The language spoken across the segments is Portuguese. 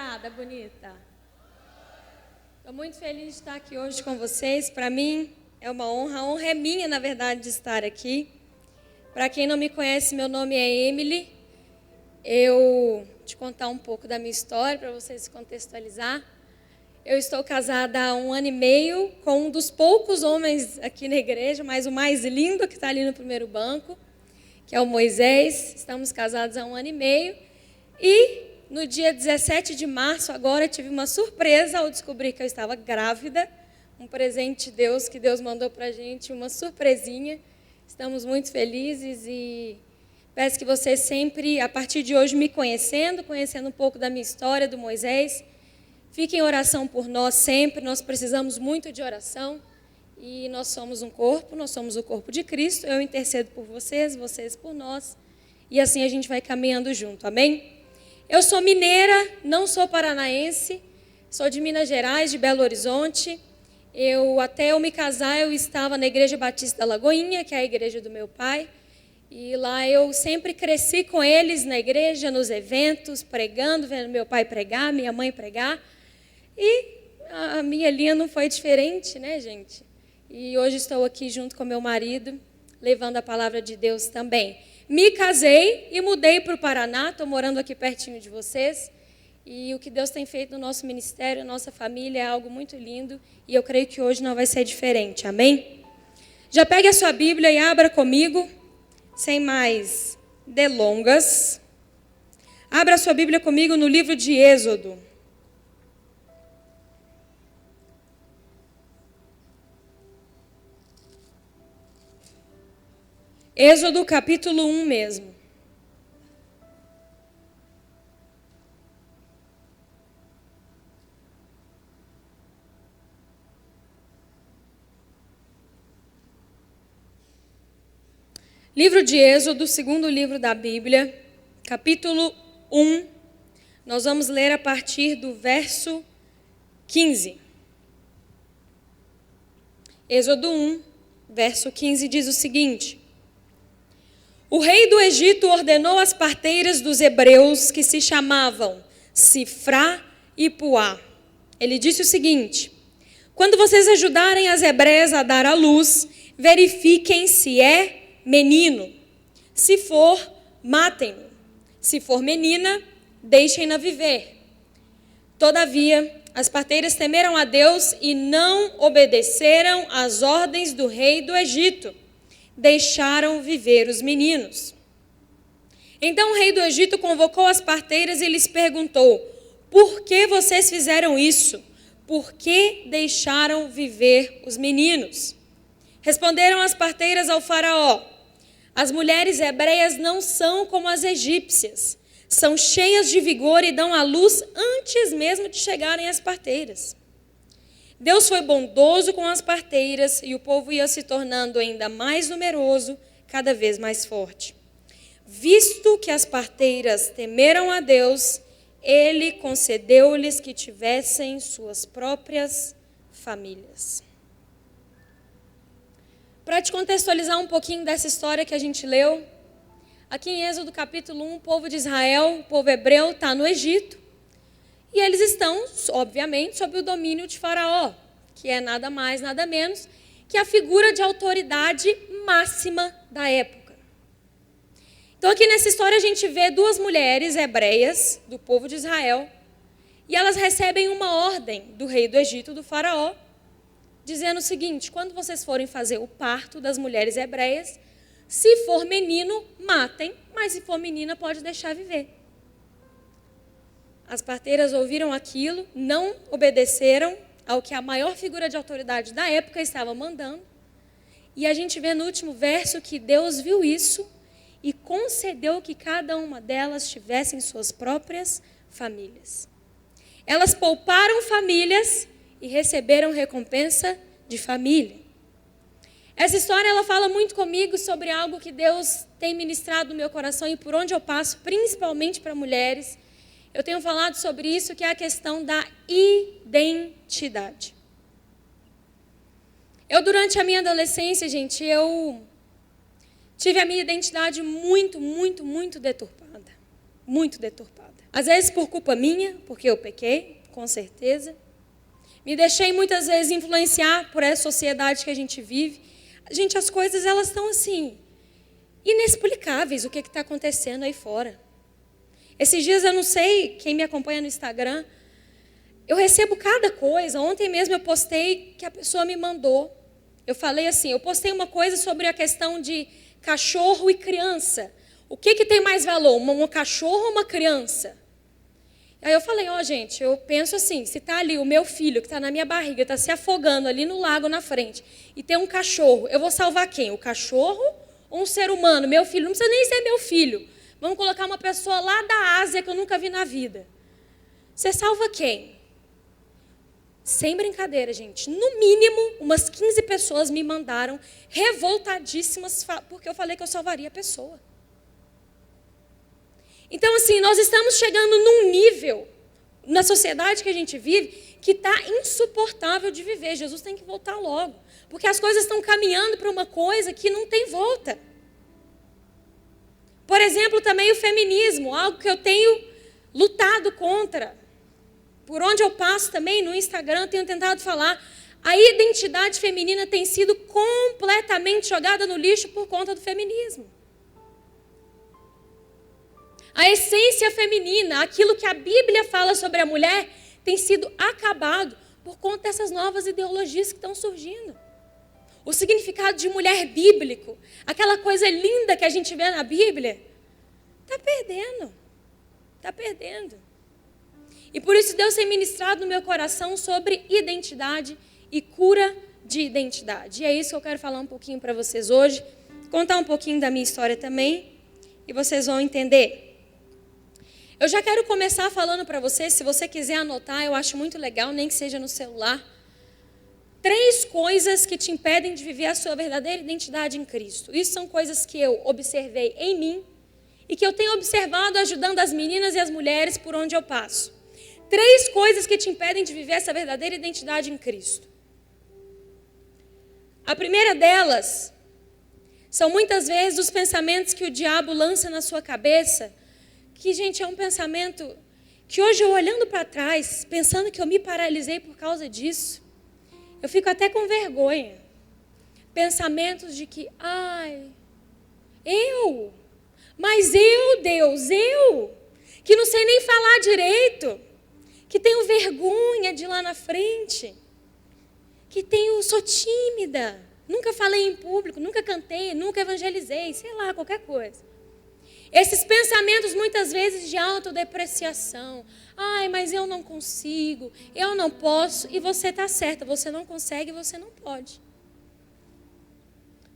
Obrigada, bonita. Estou muito feliz de estar aqui hoje com vocês. Para mim é uma honra. A honra é minha, na verdade, de estar aqui. Para quem não me conhece, meu nome é Emily. Eu vou te contar um pouco da minha história para vocês se contextualizar. Eu estou casada há 1 ano e meio com um dos poucos homens aqui na igreja, mas o mais lindo que está ali no primeiro banco, que é o Moisés. Estamos casados há 1 ano e meio. E no dia 17 de março, agora, tive uma surpresa ao descobrir que eu estava grávida. Um presente de Deus que Deus mandou para a gente, uma surpresinha. Estamos muito felizes e peço que vocês sempre, a partir de hoje, me conhecendo um pouco da minha história, do Moisés. Fiquem em oração por nós sempre, nós precisamos muito de oração. E nós somos um corpo, nós somos o corpo de Cristo. Eu intercedo por vocês, vocês por nós. E assim a gente vai caminhando junto, amém? Eu sou mineira, não sou paranaense, sou de Minas Gerais, de Belo Horizonte. Até eu me casar, eu estava na Igreja Batista da Lagoinha, que é a igreja do meu pai. E lá eu sempre cresci com eles na igreja, nos eventos, pregando, vendo meu pai pregar, minha mãe pregar. E a minha linha não foi diferente, né, gente? E hoje estou aqui junto com meu marido, levando a palavra de Deus também. Me casei e mudei para o Paraná, estou morando aqui pertinho de vocês. E o que Deus tem feito no nosso ministério, nossa família, é algo muito lindo. E eu creio que hoje não vai ser diferente, amém? Já pegue a sua Bíblia e abra comigo, sem mais delongas. Abra a sua Bíblia comigo no livro de Êxodo. Êxodo capítulo 1 mesmo. Livro de Êxodo, segundo livro da Bíblia, capítulo 1. Nós vamos ler a partir do verso 15. Êxodo 1, verso 15 diz o seguinte: O rei do Egito ordenou às parteiras dos hebreus, que se chamavam Sifrá e Puá. Ele disse o seguinte: quando vocês ajudarem as hebreias a dar à luz, verifiquem se é menino. Se for, matem-no. Se for menina, deixem-na viver. Todavia, as parteiras temeram a Deus e não obedeceram às ordens do rei do Egito. Deixaram viver os meninos. Então o rei do Egito convocou as parteiras e lhes perguntou: por que vocês fizeram isso? Por que deixaram viver os meninos? Responderam as parteiras ao faraó: as mulheres hebreias não são como as egípcias. São cheias de vigor e dão à luz antes mesmo de chegarem as parteiras. Deus foi bondoso com as parteiras e o povo ia se tornando ainda mais numeroso, cada vez mais forte. Visto que as parteiras temeram a Deus, ele concedeu-lhes que tivessem suas próprias famílias. Para te contextualizar um pouquinho dessa história que a gente leu, aqui em Êxodo capítulo 1, o povo de Israel, o povo hebreu, está no Egito. E eles estão, obviamente, sob o domínio de Faraó, que é nada mais, nada menos que a figura de autoridade máxima da época. Então aqui nessa história a gente vê 2 mulheres hebreias do povo de Israel, e elas recebem uma ordem do rei do Egito, do Faraó, dizendo o seguinte: quando vocês forem fazer o parto das mulheres hebreias, se for menino, matem, mas se for menina, pode deixar viver. As parteiras ouviram aquilo, não obedeceram ao que a maior figura de autoridade da época estava mandando. E a gente vê no último verso que Deus viu isso e concedeu que cada uma delas tivessem suas próprias famílias. Elas pouparam famílias e receberam recompensa de família. Essa história ela fala muito comigo sobre algo que Deus tem ministrado no meu coração e por onde eu passo, principalmente para mulheres. Eu tenho falado sobre isso, que é a questão da identidade. Durante a minha adolescência, gente, eu tive a minha identidade muito deturpada. muito deturpada. Às vezes por culpa minha, porque eu pequei, com certeza. Me deixei muitas vezes influenciar por essa sociedade que a gente vive. Gente, as coisas elas estão assim, inexplicáveis o que está acontecendo aí fora. Esses dias eu não sei, quem me acompanha no Instagram, eu recebo cada coisa. Ontem mesmo eu postei que a pessoa me mandou. Eu falei assim, eu postei uma coisa sobre a questão de cachorro e criança. O que tem mais valor, um cachorro ou uma criança? Aí eu falei, gente, eu penso assim, se está ali o meu filho que está na minha barriga, está se afogando ali no lago na frente, e tem um cachorro, eu vou salvar quem? O cachorro ou um ser humano? Meu filho, não precisa nem ser meu filho. Vamos colocar uma pessoa lá da Ásia que eu nunca vi na vida. Você salva quem? Sem brincadeira, gente. No mínimo, umas 15 pessoas me mandaram revoltadíssimas porque eu falei que eu salvaria a pessoa. Então, assim, nós estamos chegando num nível, na sociedade que a gente vive, que está insuportável de viver. Jesus tem que voltar logo. Porque as coisas estão caminhando para uma coisa que não tem volta. Por exemplo, também o feminismo, algo que eu tenho lutado contra. Por onde eu passo também, no Instagram, tenho tentado falar. A identidade feminina tem sido completamente jogada no lixo por conta do feminismo. A essência feminina, aquilo que a Bíblia fala sobre a mulher, tem sido acabado por conta dessas novas ideologias que estão surgindo. O significado de mulher bíblico, aquela coisa linda que a gente vê na Bíblia, está perdendo. Está perdendo. E por isso Deus tem ministrado no meu coração sobre identidade e cura de identidade. E é isso que eu quero falar um pouquinho para vocês hoje, contar um pouquinho da minha história também, e vocês vão entender. Eu já quero começar falando para vocês, se você quiser anotar, eu acho muito legal, nem que seja no celular, 3 coisas que te impedem de viver a sua verdadeira identidade em Cristo. Isso são coisas que eu observei em mim e que eu tenho observado ajudando as meninas e as mulheres por onde eu passo. 3 coisas que te impedem de viver essa verdadeira identidade em Cristo. A primeira delas são muitas vezes os pensamentos que o diabo lança na sua cabeça, que, gente, é um pensamento que hoje eu olhando para trás, pensando que eu me paralisei por causa disso, eu fico até com vergonha. Pensamentos de que, Deus, que não sei nem falar direito, que tenho vergonha de ir lá na frente, que sou tímida, nunca falei em público, nunca cantei, nunca evangelizei, sei lá, qualquer coisa. Esses pensamentos muitas vezes de autodepreciação. Mas eu não consigo, eu não posso, e você está certa, você não consegue, você não pode.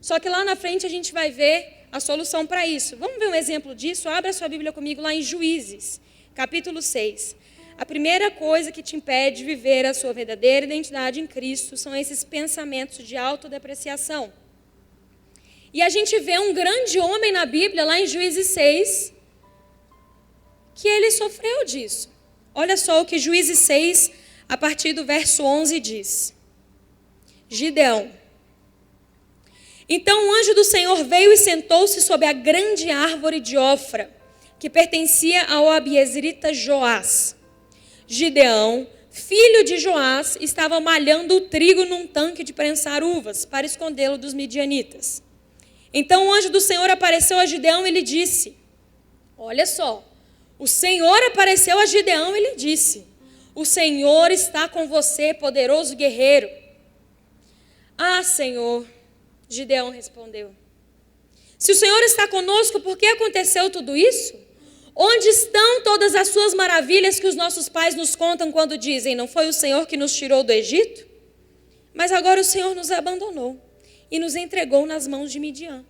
Só que lá na frente a gente vai ver a solução para isso. Vamos ver um exemplo disso? Abra a sua Bíblia comigo lá em Juízes, capítulo 6. A primeira coisa que te impede de viver a sua verdadeira identidade em Cristo são esses pensamentos de autodepreciação. E a gente vê um grande homem na Bíblia, lá em Juízes 6, que ele sofreu disso. Olha só o que Juízes 6, a partir do verso 11, diz. Gideão. Então o anjo do Senhor veio e sentou-se sob a grande árvore de Ofra, que pertencia ao abiezrita Joás. Gideão, filho de Joás, estava malhando o trigo num tanque de prensar uvas, para escondê-lo dos midianitas. Então o anjo do Senhor apareceu a Gideão e lhe disse, olha só, o Senhor apareceu a Gideão e lhe disse, o Senhor está com você, poderoso guerreiro. Senhor, Gideão respondeu, se o Senhor está conosco, por que aconteceu tudo isso? Onde estão todas as suas maravilhas que os nossos pais nos contam quando dizem, não foi o Senhor que nos tirou do Egito? Mas agora o Senhor nos abandonou e nos entregou nas mãos de Midian.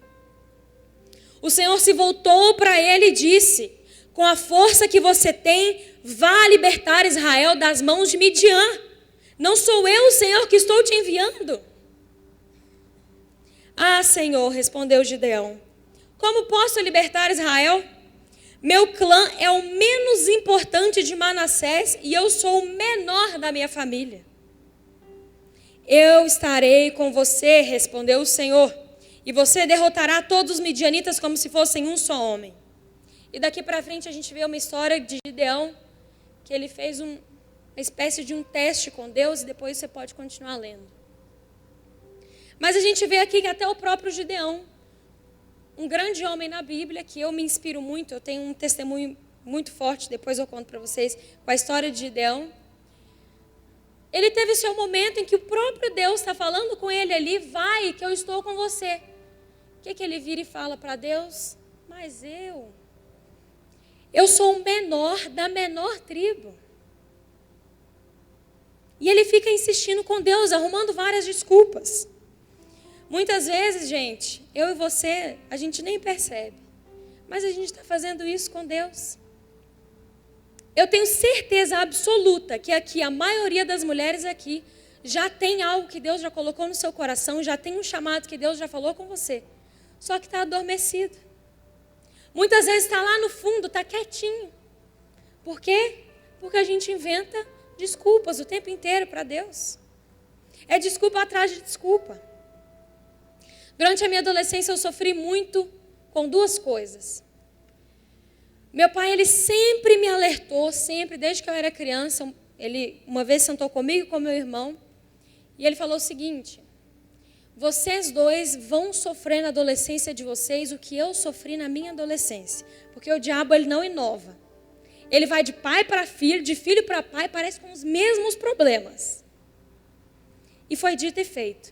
O Senhor se voltou para ele e disse, com a força que você tem, vá libertar Israel das mãos de Midian. Não sou eu, Senhor, que estou te enviando? Senhor, respondeu Gideão, como posso libertar Israel? Meu clã é o menos importante de Manassés e eu sou o menor da minha família. Eu estarei com você, respondeu o Senhor, e você derrotará todos os midianitas como se fossem um só homem. E daqui para frente a gente vê uma história de Gideão, que ele fez uma espécie de um teste com Deus, e depois você pode continuar lendo. Mas a gente vê aqui que até o próprio Gideão, um grande homem na Bíblia, que eu me inspiro muito, eu tenho um testemunho muito forte, depois eu conto para vocês, com a história de Gideão. Ele teve seu momento em que o próprio Deus está falando com ele ali, vai que eu estou com você. O que ele vira e fala para Deus? Mas eu sou o menor da menor tribo. E ele fica insistindo com Deus, arrumando várias desculpas. Muitas vezes, gente, eu e você, a gente nem percebe. Mas a gente está fazendo isso com Deus. Eu tenho certeza absoluta que aqui, a maioria das mulheres aqui, já tem algo que Deus já colocou no seu coração, já tem um chamado que Deus já falou com você. Só que está adormecido. Muitas vezes está lá no fundo, está quietinho. Por quê? Porque a gente inventa desculpas o tempo inteiro para Deus. É desculpa atrás de desculpa. Durante a minha adolescência eu sofri muito com duas coisas. Meu pai, ele sempre me alertou, sempre, desde que eu era criança. Ele uma vez sentou comigo e com meu irmão. E ele falou o seguinte: vocês dois vão sofrer na adolescência de vocês o que eu sofri na minha adolescência. Porque o diabo, ele não inova. Ele vai de pai para filho, de filho para pai, parece com os mesmos problemas. E foi dito e feito.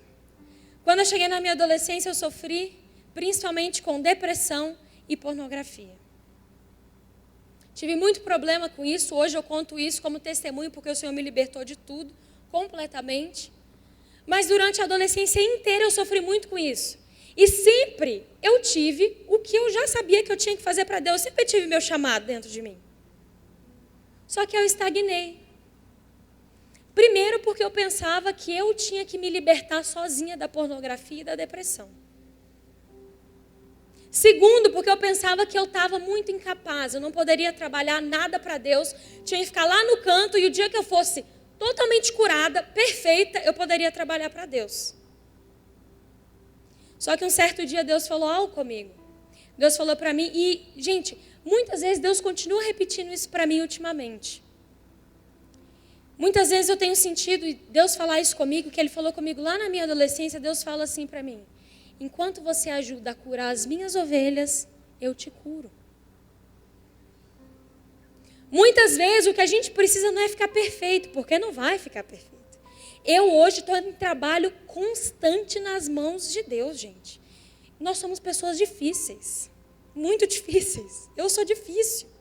Quando eu cheguei na minha adolescência, eu sofri principalmente com depressão e pornografia. Tive muito problema com isso. Hoje eu conto isso como testemunho, porque o Senhor me libertou de tudo, completamente. Mas durante a adolescência inteira eu sofri muito com isso. E sempre eu tive o que eu já sabia que eu tinha que fazer para Deus. Eu sempre tive meu chamado dentro de mim. Só que eu estagnei. Primeiro porque eu pensava que eu tinha que me libertar sozinha da pornografia e da depressão. Segundo, porque eu pensava que eu estava muito incapaz, eu não poderia trabalhar nada para Deus, tinha que ficar lá no canto e o dia que eu fosse totalmente curada, perfeita, eu poderia trabalhar para Deus. Só que um certo dia Deus falou algo comigo. Deus falou para mim, e gente, muitas vezes Deus continua repetindo isso para mim ultimamente. Muitas vezes eu tenho sentido Deus falar isso comigo, que Ele falou comigo lá na minha adolescência, Deus fala assim para mim: enquanto você ajuda a curar as minhas ovelhas, eu te curo. Muitas vezes o que a gente precisa não é ficar perfeito, porque não vai ficar perfeito. Eu hoje estou em trabalho constante nas mãos de Deus, gente. Nós somos pessoas difíceis, muito difíceis. Eu sou difícil.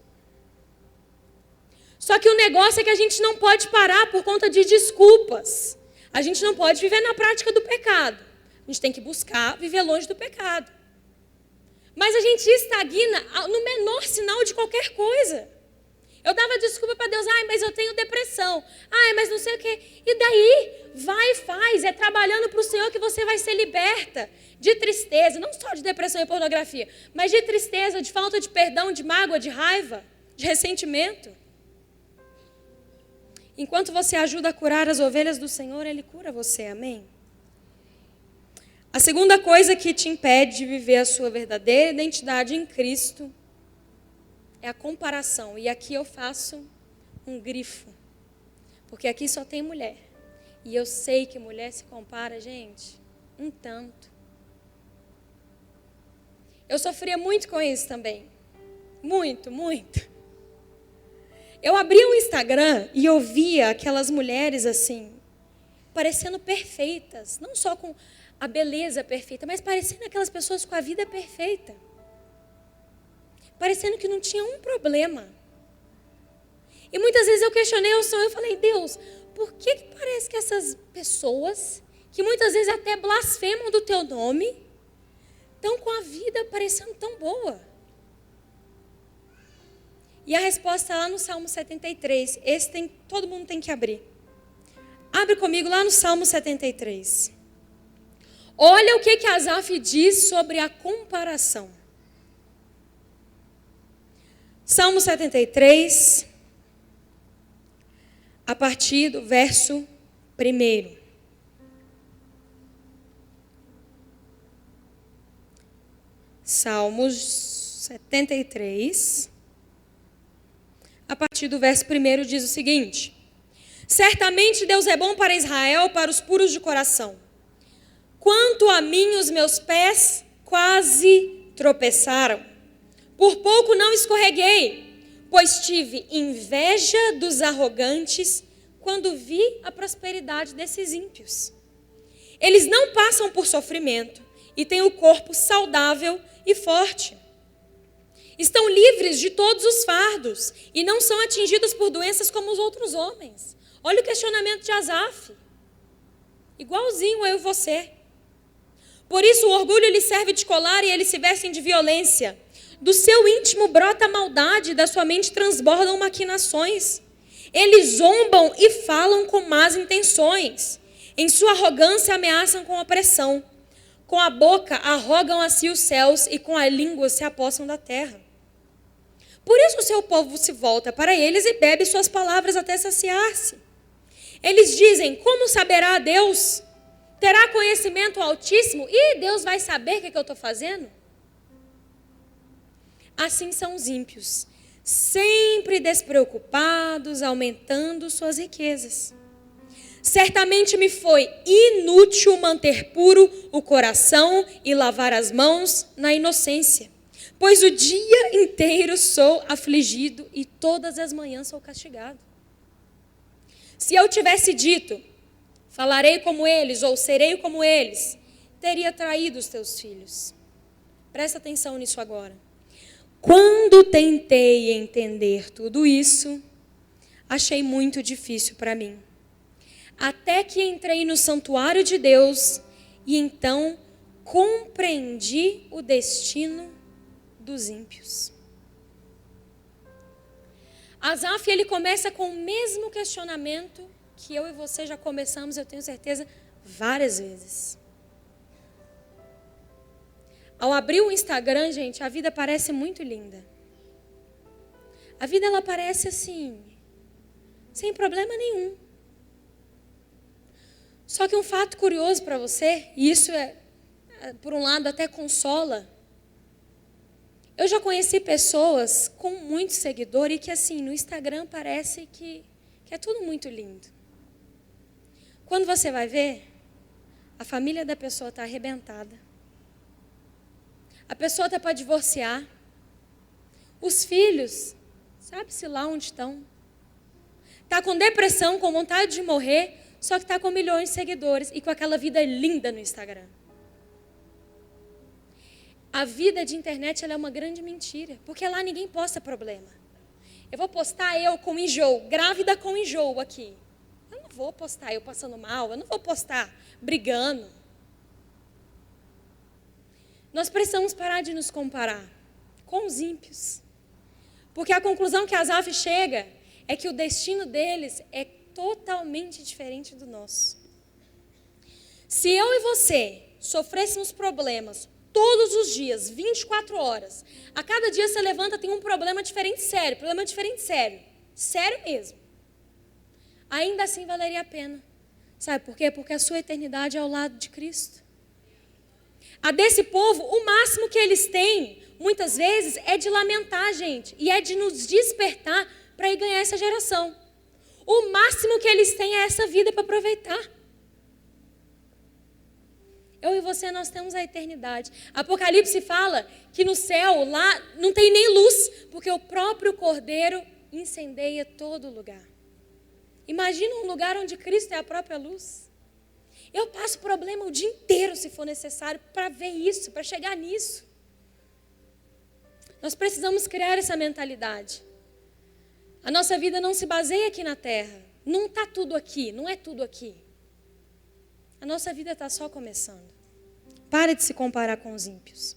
Só que o negócio é que a gente não pode parar por conta de desculpas. A gente não pode viver na prática do pecado. A gente tem que buscar viver longe do pecado. Mas a gente estagna no menor sinal de qualquer coisa. Eu dava desculpa para Deus, mas eu tenho depressão. Mas não sei o quê. E daí, vai e faz. É trabalhando para o Senhor que você vai ser liberta de tristeza. Não só de depressão e pornografia, mas de tristeza, de falta de perdão, de mágoa, de raiva, de ressentimento. Enquanto você ajuda a curar as ovelhas do Senhor, Ele cura você, amém? A segunda coisa que te impede de viver a sua verdadeira identidade em Cristo é a comparação. E aqui eu faço um grifo, porque aqui só tem mulher. E eu sei que mulher se compara, gente, um tanto. Eu sofria muito com isso também. Muito, muito. Eu abria o Instagram e eu via aquelas mulheres assim, parecendo perfeitas. Não só com a beleza perfeita, mas parecendo aquelas pessoas com a vida perfeita. Parecendo que não tinha um problema. E muitas vezes eu questionei o Senhor, eu falei: Deus, por que parece que essas pessoas, que muitas vezes até blasfemam do teu nome, estão com a vida parecendo tão boa? E a resposta lá no Salmo 73. Todo mundo tem que abrir. Abre comigo lá no Salmo 73. Olha o que Asaf diz sobre a comparação. Salmo 73, a partir do verso 1. Salmo 73, a partir do verso 1 diz o seguinte: certamente Deus é bom para Israel, para os puros de coração. Quanto a mim, os meus pés quase tropeçaram. Por pouco não escorreguei, pois tive inveja dos arrogantes quando vi a prosperidade desses ímpios. Eles não passam por sofrimento e têm o corpo saudável e forte. Estão livres de todos os fardos e não são atingidos por doenças como os outros homens. Olha o questionamento de Asaf. Igualzinho eu e você. Por isso o orgulho lhe serve de colar e eles se vestem de violência. Do seu íntimo brota a maldade, da sua mente transbordam maquinações. Eles zombam e falam com más intenções. Em sua arrogância ameaçam com opressão. Com a boca arrogam a si os céus e com a língua se apossam da terra. Por isso o seu povo se volta para eles e bebe suas palavras até saciar-se. Eles dizem: como saberá Deus? Terá conhecimento Altíssimo? E Deus vai saber o que eu estou fazendo? Assim são os ímpios, sempre despreocupados, aumentando suas riquezas. Certamente me foi inútil manter puro o coração e lavar as mãos na inocência, pois o dia inteiro sou afligido e todas as manhãs sou castigado. Se eu tivesse dito: falarei como eles ou serei como eles, teria traído os teus filhos. Presta atenção nisso agora. Quando tentei entender tudo isso, achei muito difícil para mim. Até que entrei no santuário de Deus e então compreendi o destino dos ímpios. Asaf, ele começa com o mesmo questionamento que eu e você já começamos, eu tenho certeza, várias vezes. Ao abrir o Instagram, gente, a vida parece muito linda. A vida, ela parece assim, sem problema nenhum. Só que um fato curioso para você, e isso por um lado até consola. Eu já conheci pessoas com muitos seguidores e que assim, no Instagram parece que é tudo muito lindo. Quando você vai ver, a família da pessoa está arrebentada. A pessoa está para divorciar. Os filhos, sabe-se lá onde estão. Está com depressão, com vontade de morrer, só que está com milhões de seguidores e com aquela vida linda no Instagram. A vida de internet, ela é uma grande mentira, porque lá ninguém posta problema. Eu vou postar eu com enjoo, grávida com enjoo aqui. Eu não vou postar eu passando mal, eu não vou postar brigando. Nós precisamos parar de nos comparar com os ímpios. Porque a conclusão que Asaf chega é que o destino deles é totalmente diferente do nosso. Se eu e você sofrêssemos problemas todos os dias, 24 horas, a cada dia você levanta, tem um problema diferente sério, sério mesmo. Ainda assim valeria a pena. Sabe por quê? Porque a sua eternidade é ao lado de Cristo. A desse povo, o máximo que eles têm, muitas vezes, é de lamentar, gente, e é de nos despertar para ir ganhar essa geração. O máximo que eles têm é essa vida para aproveitar. Eu e você, nós temos a eternidade. Apocalipse fala que no céu, lá, não tem nem luz, porque o próprio Cordeiro incendeia todo lugar. Imagina um lugar onde Cristo é a própria luz. Eu passo problema o dia inteiro, se for necessário, para ver isso, para chegar nisso. Nós precisamos criar essa mentalidade. A nossa vida não se baseia aqui na terra. Não está tudo aqui, não é tudo aqui. A nossa vida está só começando. Para de se comparar com os ímpios.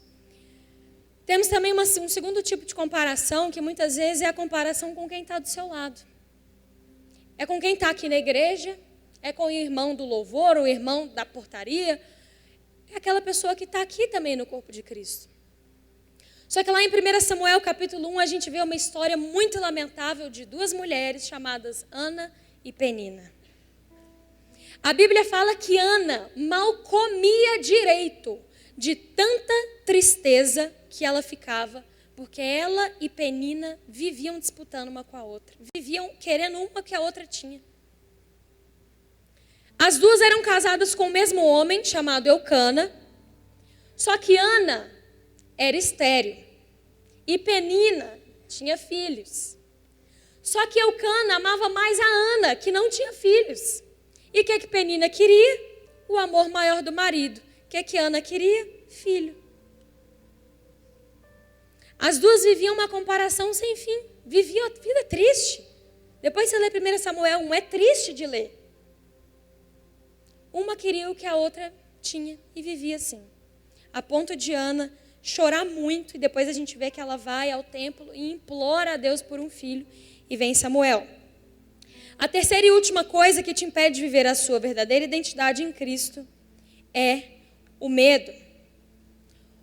Temos também um segundo tipo de comparação, que muitas vezes é a comparação com quem está do seu lado. É com quem está aqui na igreja, é com o irmão do louvor, o irmão da portaria. É aquela pessoa que está aqui também no corpo de Cristo. Só que lá em 1 Samuel capítulo 1, a gente vê uma história muito lamentável de duas mulheres chamadas Ana e Penina. A Bíblia fala que Ana mal comia direito de tanta tristeza que ela ficava Porque ela e Penina viviam disputando uma com a outra. Viviam querendo uma que a outra tinha. As duas eram casadas com o mesmo homem, chamado Eucana. Só que Ana era estéril. E Penina tinha filhos. Só que Eucana amava mais a Ana, que não tinha filhos. E o que Penina queria? O amor maior do marido. O que Ana queria? Filho. As duas viviam uma comparação sem fim. Viviam a vida triste. Depois você lê 1 Samuel 1, é triste de ler. Uma queria o que a outra tinha e vivia assim. A ponto de Ana chorar muito, e depois a gente vê que ela vai ao templo e implora a Deus por um filho, e vem Samuel. A terceira e última coisa que te impede de viver a sua verdadeira identidade em Cristo é o medo.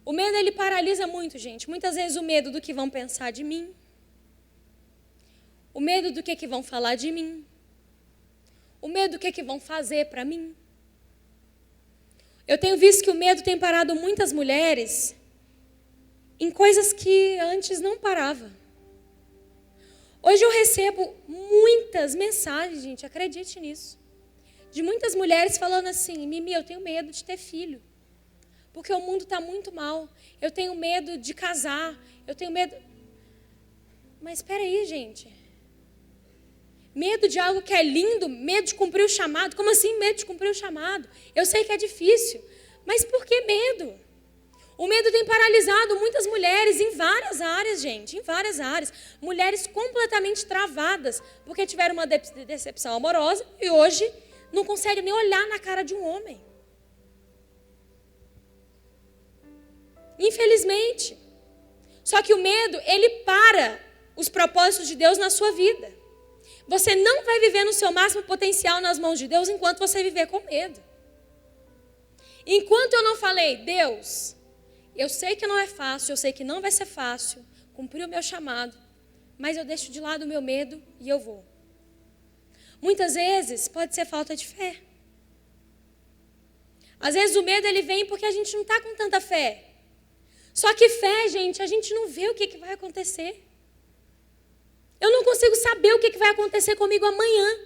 O medo, ele paralisa muito, gente. Muitas vezes o medo do que vão pensar de mim. O medo do que vão falar de mim. O medo do que vão fazer para mim. Eu tenho visto que o medo tem parado muitas mulheres em coisas que antes não parava. Hoje eu recebo muitas mensagens, gente, acredite nisso, de muitas mulheres falando assim: Mimi, eu tenho medo de ter filho, porque o mundo está muito mal. Eu tenho medo de casar, eu tenho medo... Mas espera aí, gente. Medo de algo que é lindo, medo de cumprir o chamado. Como assim medo de cumprir o chamado? Eu sei que é difícil, mas por que medo? O medo tem paralisado muitas mulheres em várias áreas, gente, em várias áreas. Mulheres completamente travadas, porque tiveram uma decepção amorosa e hoje não conseguem nem olhar na cara de um homem. Infelizmente. Só que o medo, ele para os propósitos de Deus na sua vida. Você não vai viver no seu máximo potencial nas mãos de Deus enquanto você viver com medo. Enquanto eu não falei, Deus, eu sei que não é fácil, eu sei que não vai ser fácil cumprir o meu chamado, mas eu deixo de lado o meu medo e eu vou. Muitas vezes pode ser falta de fé. Às vezes o medo, ele vem porque a gente não está com tanta fé. Só que fé, gente, a gente não vê o que vai acontecer. Eu não consigo saber o que vai acontecer comigo amanhã.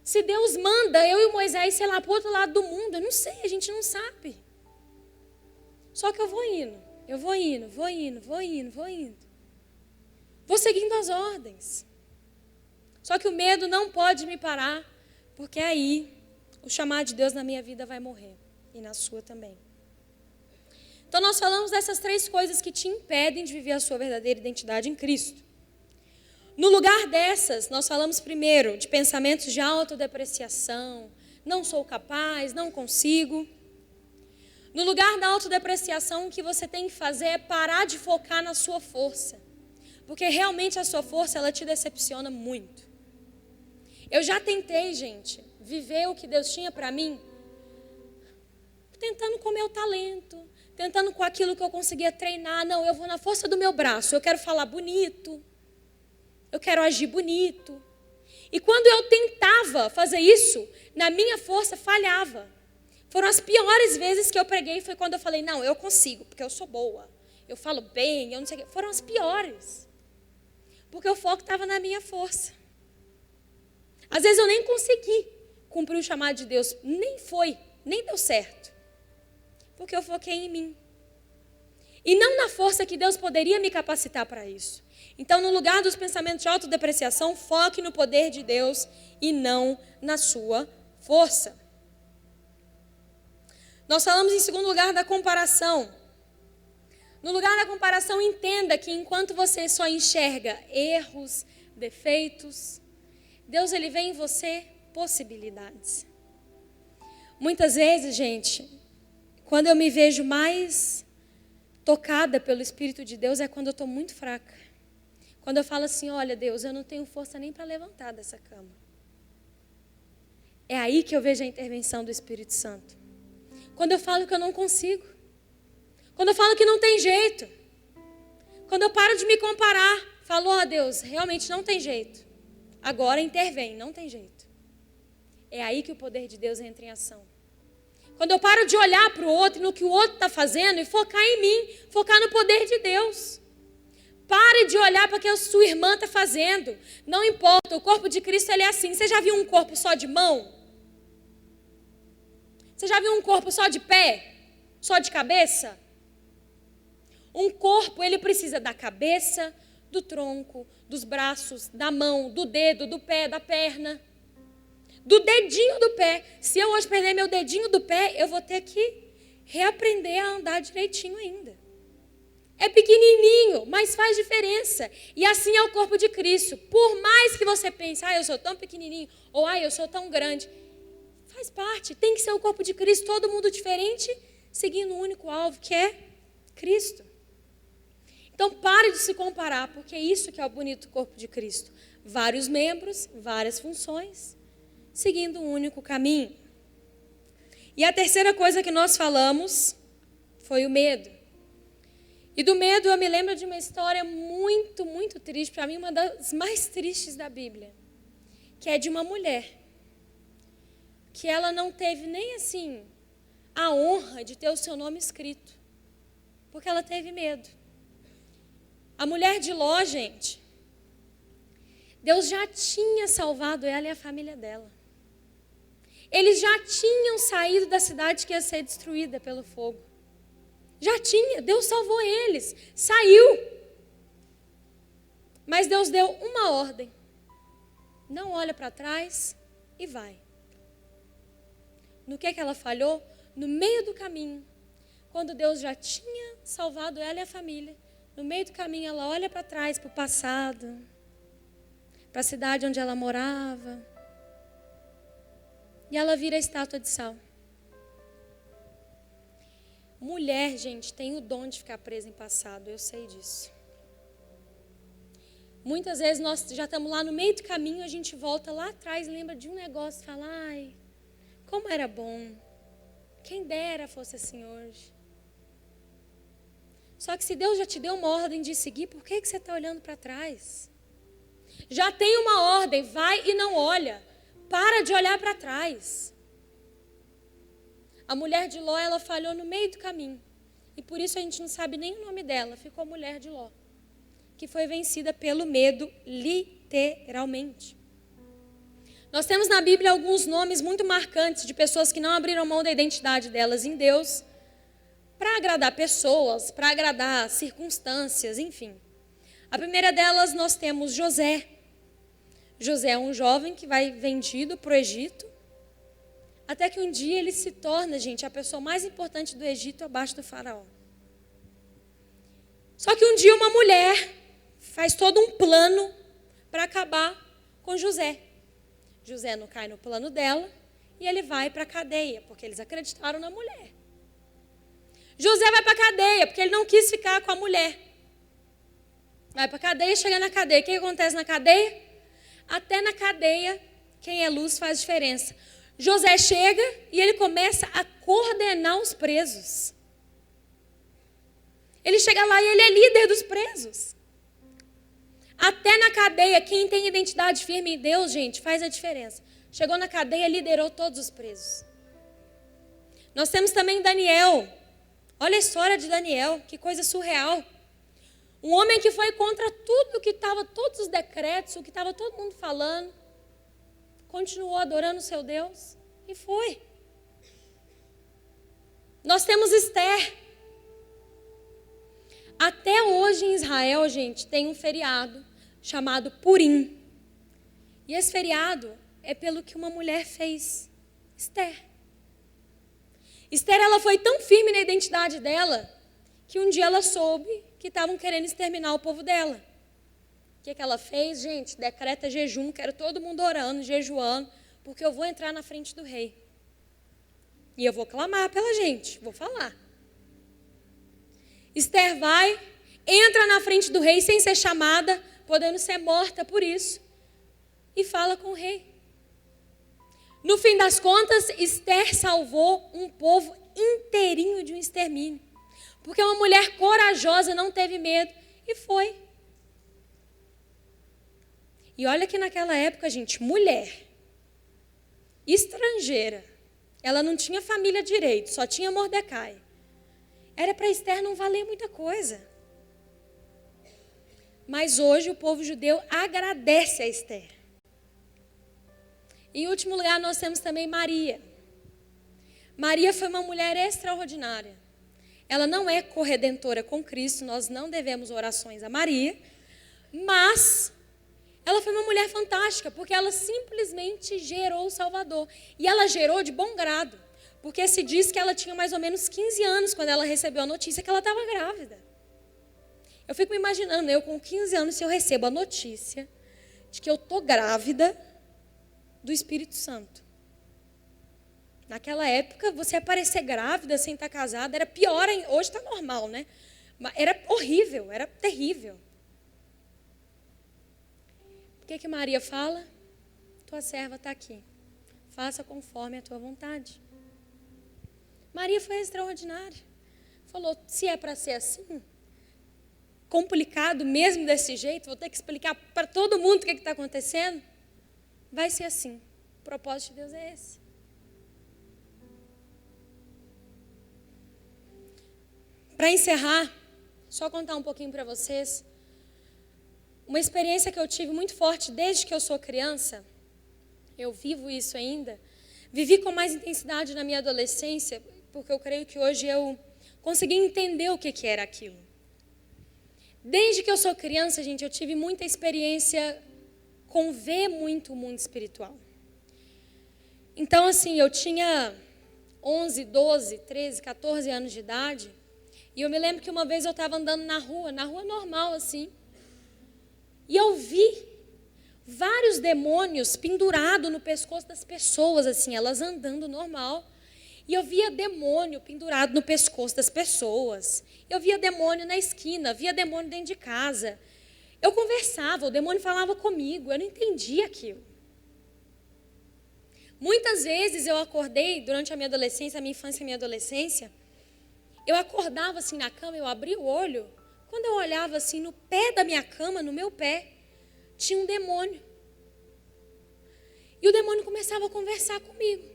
Se Deus manda eu e o Moisés, sei lá, para o outro lado do mundo, eu não sei, a gente não sabe. Só que eu vou indo. Vou seguindo as ordens. Só que o medo não pode me parar, porque aí o chamado de Deus na minha vida vai morrer. E na sua também. Então nós falamos dessas três coisas que te impedem de viver a sua verdadeira identidade em Cristo. No lugar dessas, nós falamos primeiro de pensamentos de autodepreciação. Não sou capaz, não consigo. No lugar da autodepreciação, o que você tem que fazer é parar de focar na sua força. Porque realmente a sua força, ela te decepciona muito. Eu já tentei, gente, viver o que Deus tinha para mim, tentando com o meu talento, tentando com aquilo que eu conseguia treinar. Não, eu vou na força do meu braço, eu quero falar bonito, eu quero agir bonito. E quando eu tentava fazer isso, na minha força falhava. Foram as piores vezes que eu preguei, foi quando eu falei, não, eu consigo, porque eu sou boa, eu falo bem, eu não sei o quê. Foram as piores, porque o foco estava na minha força. Às vezes eu nem consegui cumprir o chamado de Deus, nem deu certo, porque eu foquei em mim. E não na força que Deus poderia me capacitar para isso. Então, no lugar dos pensamentos de autodepreciação, foque no poder de Deus e não na sua força. Nós falamos em segundo lugar da comparação. No lugar da comparação, entenda que enquanto você só enxerga erros, defeitos, Deus, ele vê em você possibilidades. Muitas vezes, gente, quando eu me vejo mais tocada pelo Espírito de Deus é quando eu estou muito fraca. Quando eu falo assim, olha Deus, eu não tenho força nem para levantar dessa cama. É aí que eu vejo a intervenção do Espírito Santo. Quando eu falo que eu não consigo. Quando eu falo que não tem jeito. Quando eu paro de me comparar. Falo, ó Deus, realmente não tem jeito. Agora intervém, não tem jeito. É aí que o poder de Deus entra em ação. Quando eu paro de olhar para o outro e no que o outro está fazendo e focar em mim, focar no poder de Deus. Pare de olhar para o que a sua irmã está fazendo. Não importa, o corpo de Cristo ele é assim. Você já viu um corpo só de mão? Você já viu um corpo só de pé? Só de cabeça? Um corpo, ele precisa da cabeça, do tronco, dos braços, da mão, do dedo, do pé, da perna. Do dedinho do pé. Se eu hoje perder meu dedinho do pé, eu vou ter que reaprender a andar direitinho ainda. É pequenininho, mas faz diferença. E assim é o corpo de Cristo. Por mais que você pense, eu sou tão pequenininho, ou eu sou tão grande. Faz parte, tem que ser o corpo de Cristo, todo mundo diferente, seguindo um único alvo, que é Cristo. Então pare de se comparar, porque é isso que é o bonito corpo de Cristo. Vários membros, várias funções, seguindo um único caminho. E a terceira coisa que nós falamos foi o medo. E do medo eu me lembro de uma história muito, muito triste, para mim uma das mais tristes da Bíblia, que é de uma mulher, que ela não teve nem assim a honra de ter o seu nome escrito, porque ela teve medo. A mulher de Ló, gente, Deus já tinha salvado ela e a família dela. Eles já tinham saído da cidade que ia ser destruída pelo fogo. Já tinha, Deus salvou eles, saiu. Mas Deus deu uma ordem. Não olha para trás e vai. No que ela falhou? No meio do caminho, quando Deus já tinha salvado ela e a família, no meio do caminho ela olha para trás, para o passado, para a cidade onde ela morava, e ela vira a estátua de sal. Mulher, gente, tem o dom de ficar presa em passado, eu sei disso. Muitas vezes nós já estamos lá no meio do caminho, a gente volta lá atrás, lembra de um negócio e fala, como era bom, quem dera fosse assim hoje. Só que se Deus já te deu uma ordem de seguir, por que você está olhando para trás? Já tem uma ordem, vai e não olha, para de olhar para trás. A mulher de Ló, ela falhou no meio do caminho. E por isso a gente não sabe nem o nome dela. Ficou mulher de Ló. Que foi vencida pelo medo, literalmente. Nós temos na Bíblia alguns nomes muito marcantes de pessoas que não abriram mão da identidade delas em Deus para agradar pessoas, para agradar circunstâncias, enfim. A primeira delas nós temos José. José é um jovem que vai vendido para o Egito. Até que um dia ele se torna, gente, a pessoa mais importante do Egito abaixo do faraó. Só que um dia uma mulher faz todo um plano para acabar com José. José não cai no plano dela e ele vai para a cadeia, porque eles acreditaram na mulher. José vai para a cadeia, porque ele não quis ficar com a mulher. Vai para a cadeia, chega na cadeia. O que acontece na cadeia? Até na cadeia, quem é luz faz diferença. José chega e ele começa a coordenar os presos. Ele chega lá e ele é líder dos presos. Até na cadeia, quem tem identidade firme em Deus, gente, faz a diferença. Chegou na cadeia, liderou todos os presos. Nós temos também Daniel. Olha a história de Daniel, que coisa surreal. Um homem que foi contra tudo que estava, todos os decretos, o que estava todo mundo falando. Continuou adorando o seu Deus e foi. Nós temos Esther. Até hoje em Israel, gente, tem um feriado chamado Purim. E esse feriado é pelo que uma mulher fez, Esther. Esther, ela foi tão firme na identidade dela, que um dia ela soube que estavam querendo exterminar o povo dela. O que ela fez? Gente, decreta jejum, quero todo mundo orando, jejuando, porque eu vou entrar na frente do rei. E eu vou clamar pela gente, vou falar. Esther vai, entra na frente do rei sem ser chamada, podendo ser morta por isso, e fala com o rei. No fim das contas, Esther salvou um povo inteirinho de um extermínio. Porque uma mulher corajosa não teve medo e foi. E olha que naquela época, gente, mulher, estrangeira, ela não tinha família direito, só tinha Mordecai. Era para Esther não valer muita coisa. Mas hoje o povo judeu agradece a Esther. Em último lugar, nós temos também Maria. Maria foi uma mulher extraordinária. Ela não é corredentora com Cristo, nós não devemos orações a Maria, mas ela foi uma mulher fantástica, porque ela simplesmente gerou o Salvador. E ela gerou de bom grado, porque se diz que ela tinha mais ou menos 15 anos quando ela recebeu a notícia que ela estava grávida. Eu fico me imaginando, eu com 15 anos, se eu recebo a notícia de que eu estou grávida do Espírito Santo. Naquela época, você aparecer grávida sem estar casada era pior, hoje está normal, né? Mas era horrível, era terrível. O que Maria fala? Tua serva está aqui. Faça conforme a tua vontade. Maria foi extraordinária. Falou, se é para ser assim, complicado mesmo desse jeito, vou ter que explicar para todo mundo o que está acontecendo. Vai ser assim. O propósito de Deus é esse. Para encerrar, só contar um pouquinho para vocês. Uma experiência que eu tive muito forte desde que eu sou criança, eu vivo isso ainda, vivi com mais intensidade na minha adolescência, porque eu creio que hoje eu consegui entender o que era aquilo. Desde que eu sou criança, gente, eu tive muita experiência com ver muito o mundo espiritual. Então, assim, eu tinha 11, 12, 13, 14 anos de idade, e eu me lembro que uma vez eu estava andando na rua normal, assim, e eu vi vários demônios pendurados no pescoço das pessoas, assim, elas andando normal. E eu via demônio pendurado no pescoço das pessoas. Eu via demônio na esquina, via demônio dentro de casa. Eu conversava, o demônio falava comigo, eu não entendia aquilo. Muitas vezes eu acordei, durante a minha adolescência, a minha infância e a minha adolescência, eu acordava assim na cama, eu abria o olho, quando eu olhava assim no pé da minha cama, no meu pé, tinha um demônio. E o demônio começava a conversar comigo.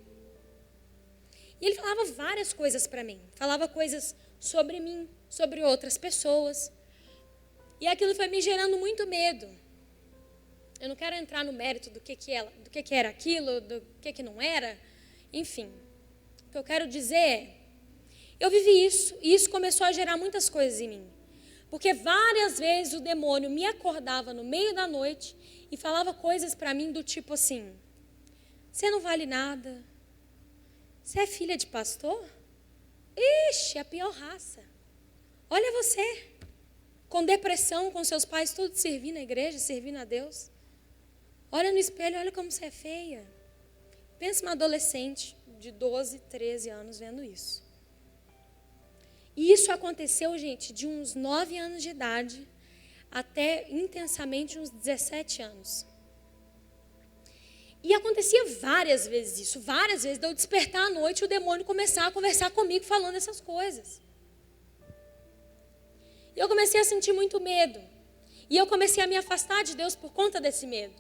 E ele falava várias coisas para mim. Falava coisas sobre mim, sobre outras pessoas. E aquilo foi me gerando muito medo. Eu não quero entrar no mérito do que era aquilo, do que não era. Enfim, o que eu quero dizer é, eu vivi isso, e isso começou a gerar muitas coisas em mim. Porque várias vezes o demônio me acordava no meio da noite e falava coisas para mim do tipo assim, você não vale nada, você é filha de pastor? Ixi, a pior raça. Olha você, com depressão, com seus pais, tudo servindo a igreja, servindo a Deus. Olha no espelho, olha como você é feia. Pensa uma adolescente de 12, 13 anos vendo isso. E isso aconteceu, gente, de uns 9 anos de idade até intensamente uns 17 anos. E acontecia várias vezes isso, várias vezes, de eu despertar à noite e o demônio começar a conversar comigo falando essas coisas. E eu comecei a sentir muito medo. E eu comecei a me afastar de Deus por conta desse medo.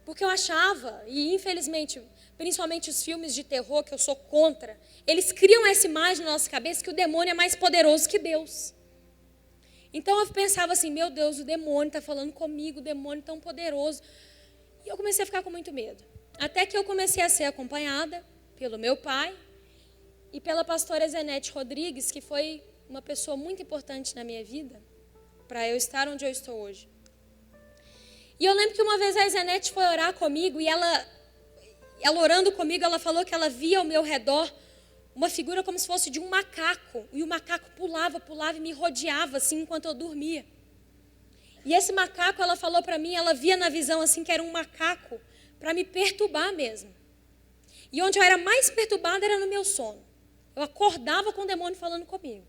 Porque eu achava, e infelizmente, principalmente os filmes de terror que eu sou contra, eles criam essa imagem na nossa cabeça que o demônio é mais poderoso que Deus. Então eu pensava assim, meu Deus, o demônio está falando comigo, o demônio tão poderoso. E eu comecei a ficar com muito medo. Até que eu comecei a ser acompanhada pelo meu pai e pela pastora Zenete Rodrigues, que foi uma pessoa muito importante na minha vida, para eu estar onde eu estou hoje. E eu lembro que uma vez a Zenete foi orar comigo e ela orando comigo, ela falou que ela via ao meu redor uma figura como se fosse de um macaco. E o macaco pulava e me rodeava assim enquanto eu dormia. E esse macaco, ela falou para mim, ela via na visão assim que era um macaco para me perturbar mesmo. E onde eu era mais perturbada era no meu sono. Eu acordava com o demônio falando comigo.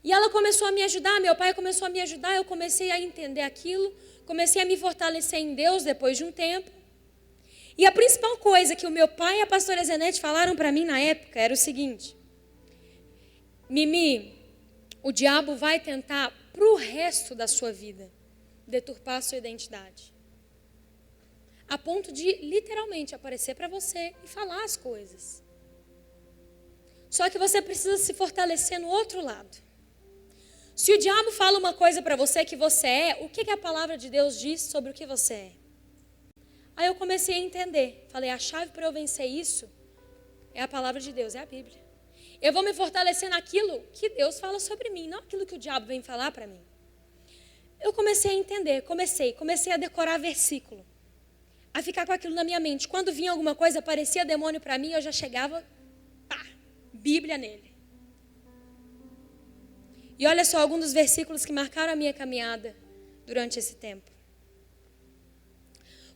E ela começou a me ajudar, meu pai começou a me ajudar, eu comecei a entender aquilo, comecei a me fortalecer em Deus depois de um tempo. E a principal coisa que o meu pai e a pastora Zenete falaram para mim na época era o seguinte: Mimi, o diabo vai tentar para o resto da sua vida deturpar a sua identidade. A ponto de literalmente aparecer para você e falar as coisas. Só que você precisa se fortalecer no outro lado. Se o diabo fala uma coisa para você que você é, o que a palavra de Deus diz sobre o que você é? Aí eu comecei a entender. Falei, a chave para eu vencer isso é a palavra de Deus, é a Bíblia. Eu vou me fortalecer naquilo que Deus fala sobre mim, não aquilo que o diabo vem falar para mim. Eu comecei a entender, comecei a decorar versículo, a ficar com aquilo na minha mente. Quando vinha alguma coisa, aparecia demônio para mim, eu já chegava, pá, Bíblia nele. E olha só alguns dos versículos que marcaram a minha caminhada durante esse tempo.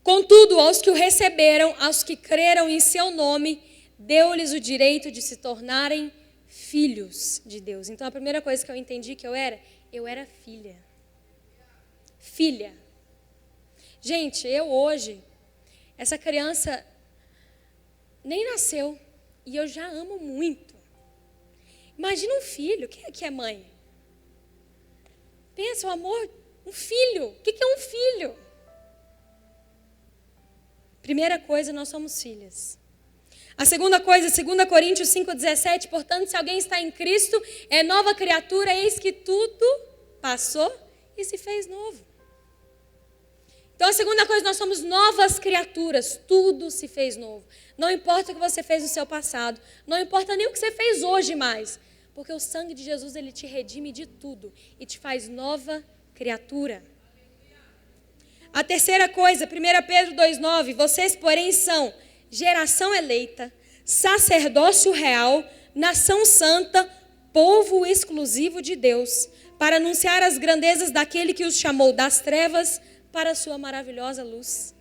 Contudo, aos que o receberam, aos que creram em seu nome, deu-lhes o direito de se tornarem filhos de Deus. Então a primeira coisa que eu entendi que eu era filha. Filha. Gente, eu hoje, essa criança nem nasceu e eu já amo muito. Imagina um filho, quem é que é mãe? Pensa, o amor, um filho. O que é um filho? Primeira coisa, nós somos filhas. A segunda coisa, 2 Coríntios 5,17, portanto, se alguém está em Cristo, é nova criatura, eis que tudo passou e se fez novo. Então, a segunda coisa, nós somos novas criaturas, tudo se fez novo. Não importa o que você fez no seu passado, não importa nem o que você fez hoje mais, porque o sangue de Jesus, ele te redime de tudo e te faz nova criatura. A terceira coisa, 1 Pedro 2,9, vocês, porém, são geração eleita, sacerdócio real, nação santa, povo exclusivo de Deus, para anunciar as grandezas daquele que os chamou das trevas para a sua maravilhosa luz.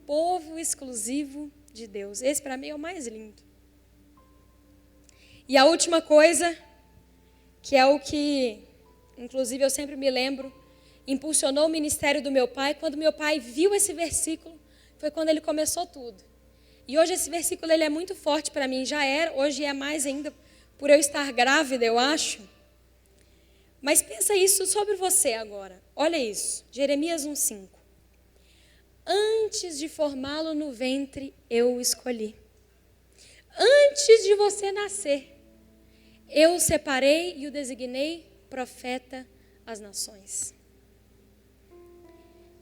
Povo exclusivo de Deus. Esse para mim é o mais lindo. E a última coisa, que é o que, inclusive eu sempre me lembro, impulsionou o ministério do meu pai. Quando meu pai viu esse versículo, foi quando ele começou tudo. E hoje esse versículo ele é muito forte para mim, já era, hoje é mais ainda por eu estar grávida, eu acho. Mas pensa isso sobre você agora. Olha isso, Jeremias 1,5. Antes de formá-lo no ventre, eu o escolhi. Antes de você nascer, eu o separei e o designei profeta às nações.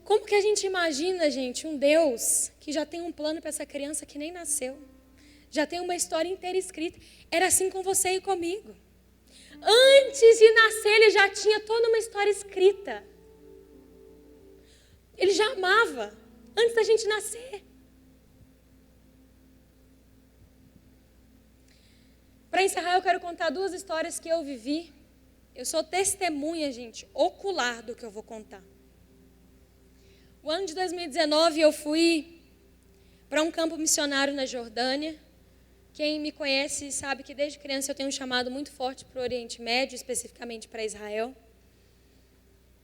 Como que a gente imagina, gente, um Deus que já tem um plano para essa criança que nem nasceu? Já tem uma história inteira escrita. Era assim com você e comigo. Antes de nascer, ele já tinha toda uma história escrita. Ele já amava, antes da gente nascer. Para encerrar, eu quero contar 2 histórias que eu vivi. Eu sou testemunha, gente, ocular do que eu vou contar. O ano de 2019 eu fui para um campo missionário na Jordânia. Quem me conhece sabe que desde criança eu tenho um chamado muito forte para o Oriente Médio, especificamente para Israel.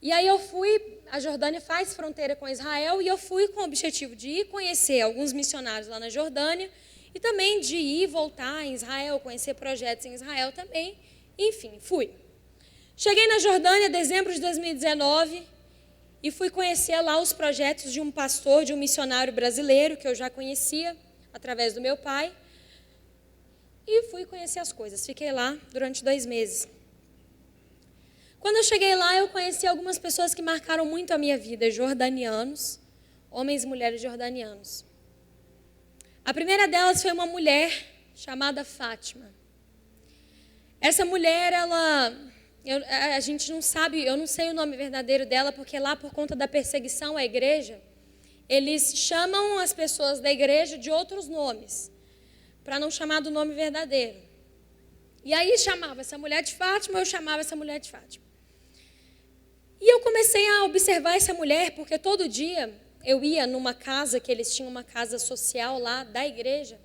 E aí eu fui, a Jordânia faz fronteira com Israel, e eu fui com o objetivo de ir conhecer alguns missionários lá na Jordânia, e também de ir e voltar em Israel, conhecer projetos em Israel também. Enfim, fui. Cheguei na Jordânia em dezembro de 2019, e fui conhecer lá os projetos de um pastor, de um missionário brasileiro, que eu já conhecia através do meu pai. E fui conhecer as coisas. Fiquei lá durante 2 meses. Quando eu cheguei lá, eu conheci algumas pessoas que marcaram muito a minha vida, jordanianos, homens e mulheres jordanianos. A primeira delas foi uma mulher chamada Fátima. Essa mulher, a gente não sabe, eu não sei o nome verdadeiro dela, porque lá, por conta da perseguição à igreja, eles chamam as pessoas da igreja de outros nomes, para não chamar do nome verdadeiro. E aí chamava essa mulher de Fátima, eu chamava essa mulher de Fátima. E eu comecei a observar essa mulher, porque todo dia eu ia numa casa, que eles tinham uma casa social lá da igreja,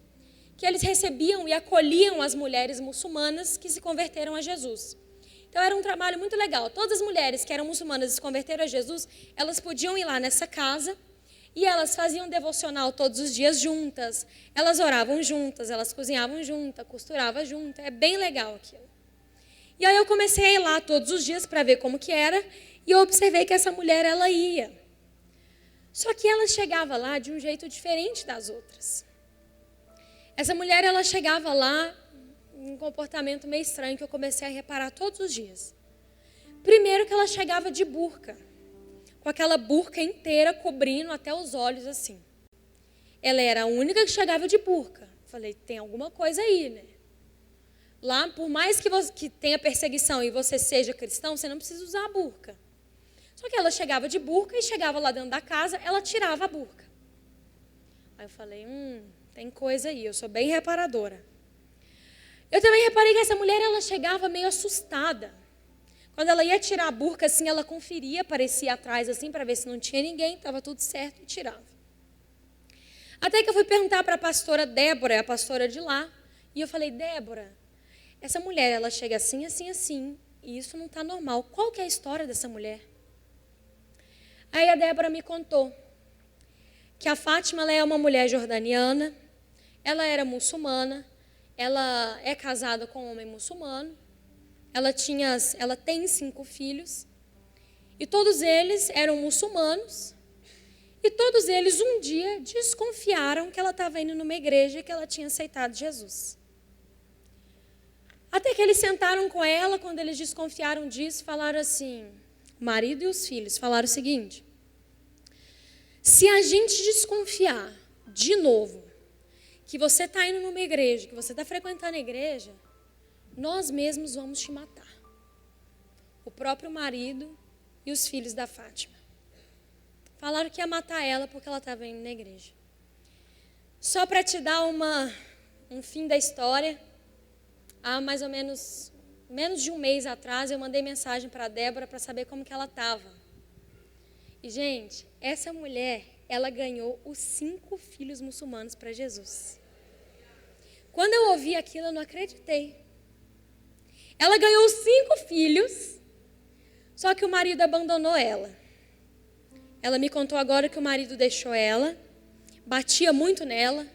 que eles recebiam e acolhiam as mulheres muçulmanas que se converteram a Jesus. Então era um trabalho muito legal. Todas as mulheres que eram muçulmanas e se converteram a Jesus, elas podiam ir lá nessa casa e elas faziam devocional todos os dias juntas, elas oravam juntas, elas cozinhavam juntas, costuravam juntas, é bem legal aquilo. E aí eu comecei a ir lá todos os dias para ver como que era, e eu observei que essa mulher, ela ia. Só que ela chegava lá de um jeito diferente das outras. Essa mulher, ela chegava lá um comportamento meio estranho que eu comecei a reparar todos os dias. Primeiro que ela chegava de burca, com aquela burca inteira cobrindo até os olhos assim. Ela era a única que chegava de burca. Falei, tem alguma coisa aí, né? Lá, por mais que tenha perseguição e você seja cristão, você não precisa usar a burca. Só que ela chegava de burca e chegava lá dentro da casa, ela tirava a burca. Aí eu falei, tem coisa aí, eu sou bem reparadora. Eu também reparei que essa mulher, ela chegava meio assustada. Quando ela ia tirar a burca, assim, ela conferia, aparecia atrás, assim, para ver se não tinha ninguém, estava tudo certo e tirava. Até que eu fui perguntar para a pastora Débora, a pastora de lá, e eu falei, Débora, essa mulher, ela chega assim, assim, assim, e isso não está normal. Qual que é a história dessa mulher? Aí a Débora me contou que a Fátima, ela é uma mulher jordaniana, ela era muçulmana, ela é casada com um homem muçulmano, ela tem 5 filhos, e todos eles eram muçulmanos, e todos eles um dia desconfiaram que ela estava indo numa igreja e que ela tinha aceitado Jesus. Até que eles sentaram com ela, quando eles desconfiaram disso, falaram assim, o marido e os filhos falaram o seguinte, se a gente desconfiar de novo que você está indo numa igreja, que você está frequentando a igreja, nós mesmos vamos te matar. O próprio marido e os filhos da Fátima. Falaram que ia matar ela porque ela estava indo na igreja. Só para te dar um fim da história, há mais ou menos de um mês atrás, eu mandei mensagem para a Débora para saber como que ela estava. E, gente, essa mulher, ela ganhou os 5 filhos muçulmanos para Jesus. Quando eu ouvi aquilo, eu não acreditei. Ela ganhou os 5 filhos, só que o marido abandonou ela. Ela me contou agora que o marido deixou ela, batia muito nela,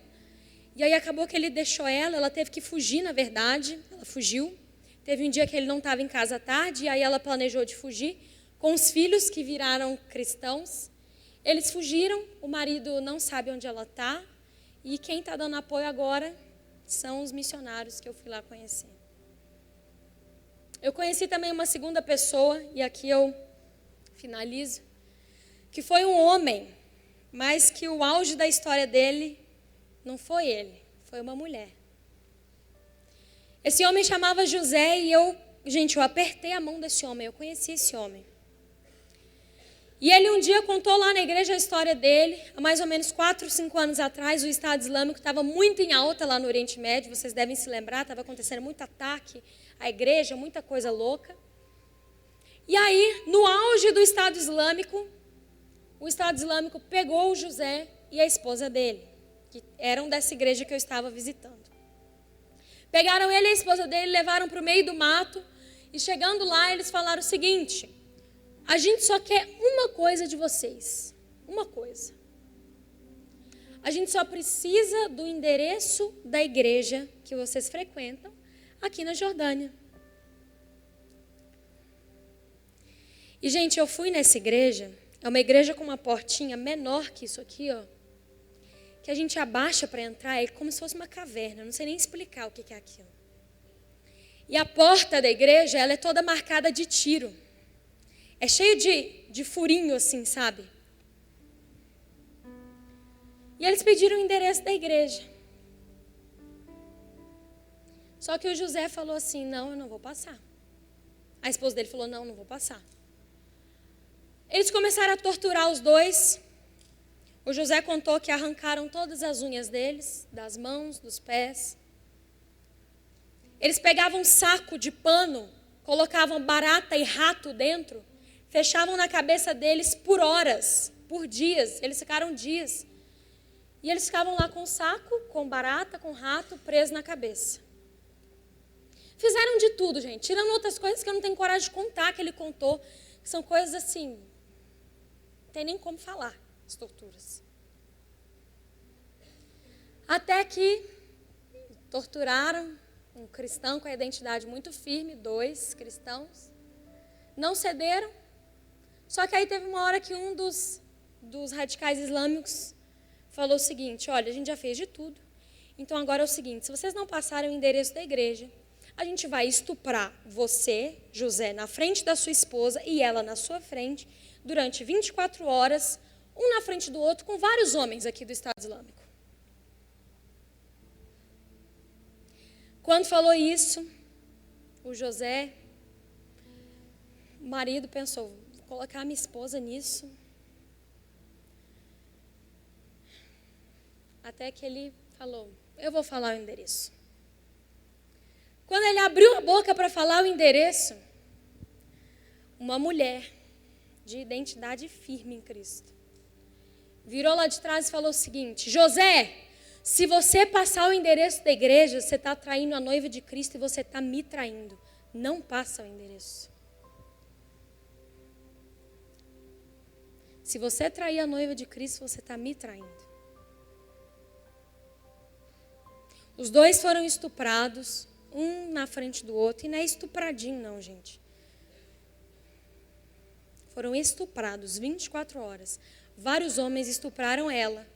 e aí acabou que ele deixou ela teve que fugir, na verdade, ela fugiu. Teve um dia que ele não estava em casa à tarde, e aí ela planejou de fugir, com os filhos que viraram cristãos. Eles fugiram, o marido não sabe onde ela está, e quem está dando apoio agora são os missionários que eu fui lá conhecer. Eu conheci também uma segunda pessoa, e aqui eu finalizo, que foi um homem, mas que o auge da história dele não foi ele, foi uma mulher. Esse homem chamava José e eu apertei a mão desse homem, eu conheci esse homem. E ele um dia contou lá na igreja a história dele, há mais ou menos 4, 5 anos atrás, o Estado Islâmico estava muito em alta lá no Oriente Médio, vocês devem se lembrar, estava acontecendo muito ataque à igreja, muita coisa louca. E aí, no auge do Estado Islâmico, o Estado Islâmico pegou o José e a esposa dele, que eram dessa igreja que eu estava visitando. Pegaram ele e a esposa dele, levaram para o meio do mato, e chegando lá, eles falaram o seguinte, a gente só quer uma coisa de vocês, uma coisa. A gente só precisa do endereço da igreja que vocês frequentam aqui na Jordânia. E, gente, eu fui nessa igreja, é uma igreja com uma portinha menor que isso aqui, ó, que a gente abaixa para entrar, é como se fosse uma caverna, não sei nem explicar o que é aquilo. E a porta da igreja, ela é toda marcada de tiro. É cheio de furinho assim, sabe? E eles pediram o endereço da igreja. Só que o José falou assim, não, eu não vou passar. A esposa dele falou, não, não vou passar. Eles começaram a torturar os dois. O José contou que arrancaram todas as unhas deles, das mãos, dos pés. Eles pegavam um saco de pano, colocavam barata e rato dentro, fechavam na cabeça deles por horas, por dias. Eles ficaram dias. E eles ficavam lá com o saco, com barata, com rato, preso na cabeça. Fizeram de tudo, gente. Tirando outras coisas que eu não tenho coragem de contar, que ele contou. Que são coisas assim, não tem nem como falar, as torturas. Até que torturaram um cristão com a identidade muito firme, 2 cristãos. Não cederam. Só que aí teve uma hora que um dos radicais islâmicos falou o seguinte, olha, a gente já fez de tudo, então agora é o seguinte, se vocês não passarem o endereço da igreja, a gente vai estuprar você, José, na frente da sua esposa e ela na sua frente, durante 24 horas, um na frente do outro, com vários homens aqui do Estado Islâmico. Quando falou isso, o José, o marido, pensou, vou colocar a minha esposa nisso. Até que ele falou, eu vou falar o endereço. Quando ele abriu a boca para falar o endereço, uma mulher de identidade firme em Cristo virou lá de trás e falou o seguinte, José, se você passar o endereço da igreja, você está traindo a noiva de Cristo e você está me traindo. Não passa o endereço. Se você trair a noiva de Cristo, você está me traindo. Os dois foram estuprados, um na frente do outro. E não é estupradinho não, gente. Foram estuprados 24 horas. Vários homens estupraram ela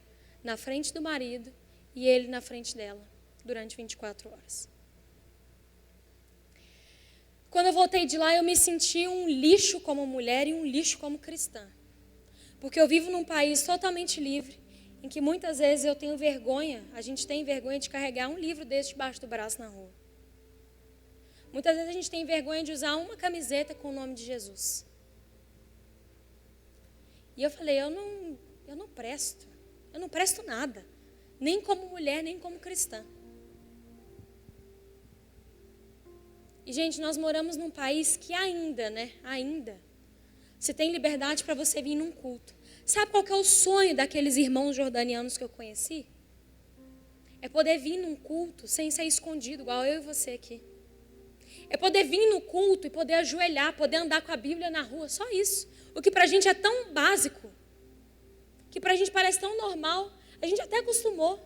na frente do marido e ele na frente dela durante 24 horas. Quando eu voltei de lá, eu me senti um lixo como mulher e um lixo como cristã. Porque eu vivo num país totalmente livre, em que muitas vezes eu tenho vergonha, a gente tem vergonha de carregar um livro desse debaixo do braço na rua. Muitas vezes a gente tem vergonha de usar uma camiseta com o nome de Jesus. E eu falei, eu não presto nada, nem como mulher, nem como cristã. E, gente, nós moramos num país que ainda, você tem liberdade para você vir num culto. Sabe qual que é o sonho daqueles irmãos jordanianos que eu conheci? É poder vir num culto sem ser escondido, igual eu e você aqui. É poder vir no culto e poder ajoelhar, poder andar com a Bíblia na rua, só isso. O que pra gente é tão básico, que pra gente parece tão normal, a gente até acostumou.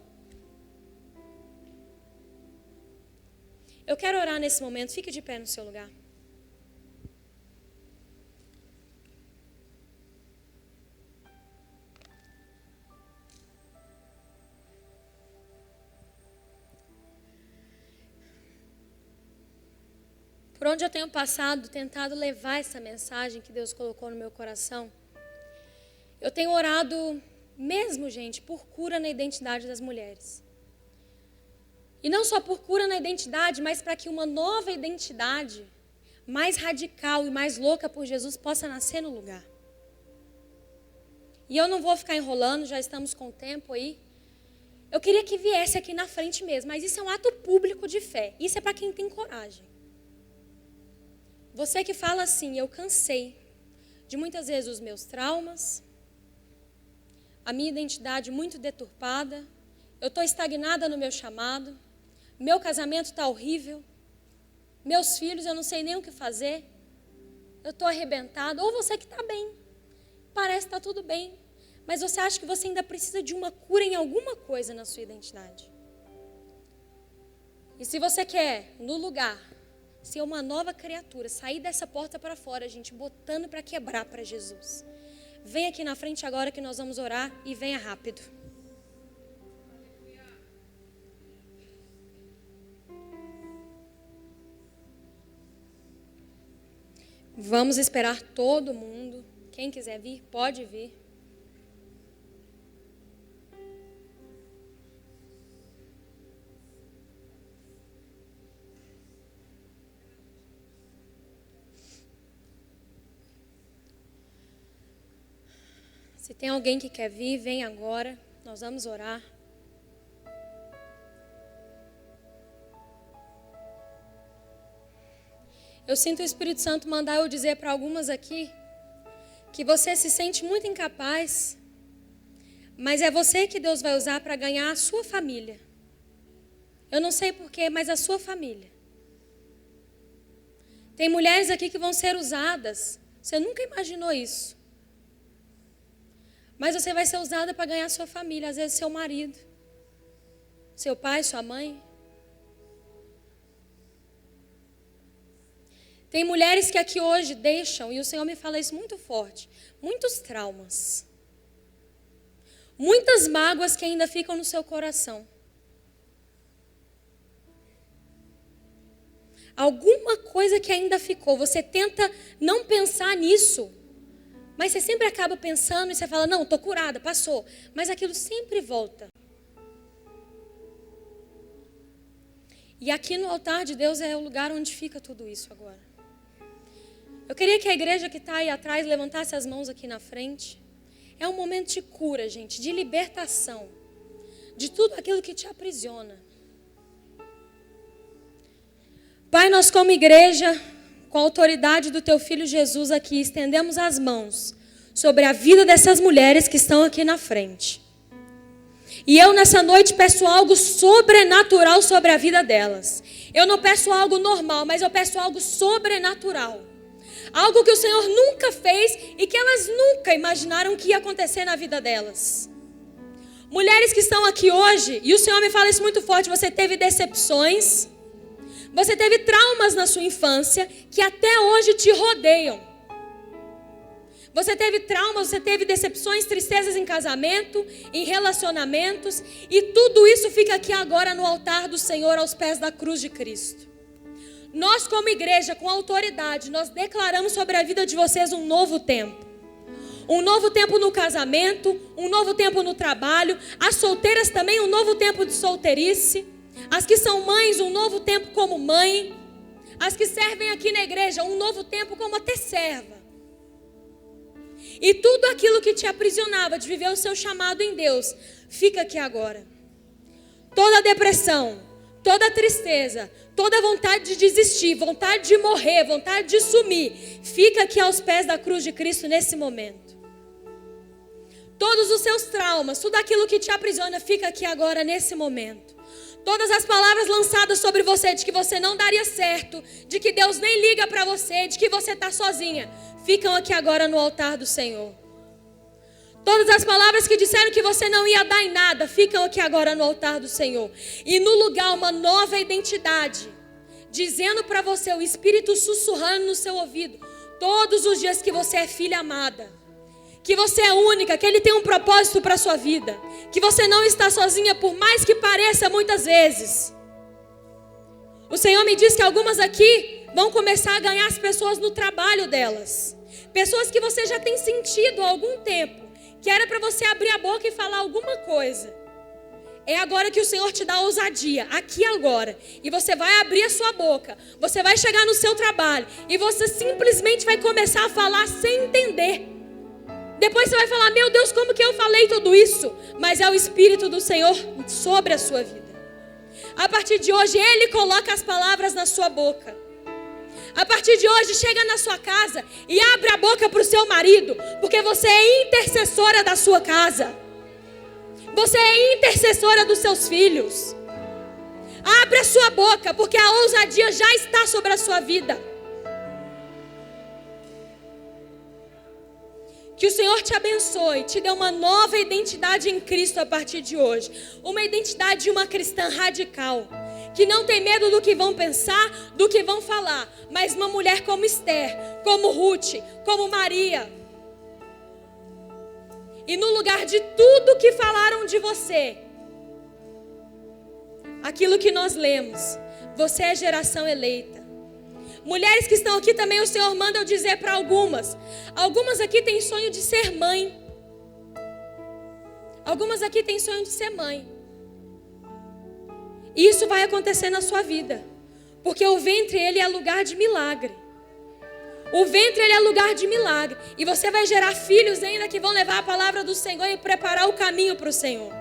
Eu quero orar nesse momento, fique de pé no seu lugar. Por onde eu tenho passado, tentado levar essa mensagem que Deus colocou no meu coração, eu tenho orado mesmo, gente, por cura na identidade das mulheres. E não só por cura na identidade, mas para que uma nova identidade, mais radical e mais louca por Jesus, possa nascer no lugar. E eu não vou ficar enrolando, já estamos com o tempo aí. Eu queria que viesse aqui na frente mesmo, mas isso é um ato público de fé. Isso é para quem tem coragem. Você que fala assim, eu cansei de muitas vezes os meus traumas, a minha identidade muito deturpada, eu estou estagnada no meu chamado, meu casamento está horrível, meus filhos eu não sei nem o que fazer, eu estou arrebentada. Ou você que está bem, parece que está tudo bem, mas você acha que você ainda precisa de uma cura em alguma coisa na sua identidade. E se você quer, no lugar, ser uma nova criatura, sair dessa porta para fora, gente, botando para quebrar para Jesus. Vem aqui na frente agora que nós vamos orar e venha rápido. Vamos esperar todo mundo. Quem quiser vir, pode vir. Se tem alguém que quer vir, vem agora. Nós vamos orar. Eu sinto o Espírito Santo mandar eu dizer para algumas aqui que você se sente muito incapaz, mas é você que Deus vai usar para ganhar a sua família. Eu não sei porquê, mas a sua família. Tem mulheres aqui que vão ser usadas. Você nunca imaginou isso. Mas você vai ser usada para ganhar a sua família. Às vezes seu marido, seu pai, sua mãe. Tem mulheres que aqui hoje deixam, e o Senhor me fala isso muito forte, muitos traumas. Muitas mágoas que ainda ficam no seu coração. Alguma coisa que ainda ficou. Você tenta não pensar nisso, mas você sempre acaba pensando e você fala, não, estou curada, passou. Mas aquilo sempre volta. E aqui no altar de Deus é o lugar onde fica tudo isso agora. Eu queria que a igreja que está aí atrás levantasse as mãos aqui na frente. É um momento de cura, gente, de libertação. De tudo aquilo que te aprisiona. Pai, nós como igreja, com a autoridade do Teu Filho Jesus aqui, estendemos as mãos sobre a vida dessas mulheres que estão aqui na frente. E eu nessa noite peço algo sobrenatural sobre a vida delas. Eu não peço algo normal, mas eu peço algo sobrenatural. Algo que o Senhor nunca fez e que elas nunca imaginaram que ia acontecer na vida delas. Mulheres que estão aqui hoje, e o Senhor me fala isso muito forte, você teve decepções, você teve traumas na sua infância que até hoje te rodeiam. Você teve traumas, você teve decepções, tristezas em casamento, em relacionamentos, e tudo isso fica aqui agora no altar do Senhor, aos pés da cruz de Cristo. Nós como igreja, com autoridade, nós declaramos sobre a vida de vocês um novo tempo. Um novo tempo no casamento, um novo tempo no trabalho, as solteiras também um novo tempo de solteirice, as que são mães um novo tempo como mãe, as que servem aqui na igreja um novo tempo como até serva. E tudo aquilo que te aprisionava de viver o seu chamado em Deus, fica aqui agora. Toda depressão, toda tristeza, toda vontade de desistir, vontade de morrer, vontade de sumir, fica aqui aos pés da cruz de Cristo nesse momento. Todos os seus traumas, tudo aquilo que te aprisiona, fica aqui agora nesse momento. Todas as palavras lançadas sobre você, de que você não daria certo, de que Deus nem liga para você, de que você está sozinha, ficam aqui agora no altar do Senhor. Todas as palavras que disseram que você não ia dar em nada, ficam aqui agora no altar do Senhor. E no lugar uma nova identidade, dizendo para você, o Espírito sussurrando no seu ouvido, todos os dias que você é filha amada, que você é única, que Ele tem um propósito para a sua vida, que você não está sozinha, por mais que pareça muitas vezes. O Senhor me diz que algumas aqui vão começar a ganhar as pessoas no trabalho delas. Pessoas que você já tem sentido há algum tempo, que era para você abrir a boca e falar alguma coisa. É agora que o Senhor te dá ousadia, aqui agora. E você vai abrir a sua boca, você vai chegar no seu trabalho e você simplesmente vai começar a falar sem entender. Depois você vai falar, meu Deus, como que eu falei tudo isso? Mas é o Espírito do Senhor sobre a sua vida. A partir de hoje, Ele coloca as palavras na sua boca. A partir de hoje, chega na sua casa e abre a boca para o seu marido, porque você é intercessora da sua casa. Você é intercessora dos seus filhos. Abre a sua boca, porque a ousadia já está sobre a sua vida. Que o Senhor te abençoe, te dê uma nova identidade em Cristo a partir de hoje. Uma identidade de uma cristã radical, que não tem medo do que vão pensar, do que vão falar, mas uma mulher como Esther, como Ruth, como Maria. E no lugar de tudo que falaram de você, aquilo que nós lemos, você é geração eleita. Mulheres que estão aqui também, o Senhor manda eu dizer para algumas. Algumas aqui têm sonho de ser mãe. Algumas aqui têm sonho de ser mãe. E isso vai acontecer na sua vida. Porque o ventre, ele é lugar de milagre. O ventre, ele é lugar de milagre. E você vai gerar filhos ainda que vão levar a palavra do Senhor e preparar o caminho para o Senhor.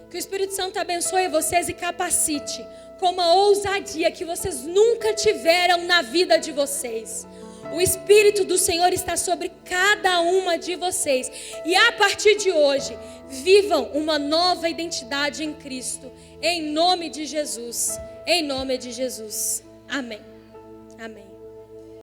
Que o Espírito Santo abençoe vocês e capacite com uma ousadia que vocês nunca tiveram na vida de vocês. O Espírito do Senhor está sobre cada uma de vocês. E a partir de hoje, vivam uma nova identidade em Cristo. Em nome de Jesus. Em nome de Jesus. Amém. Amém.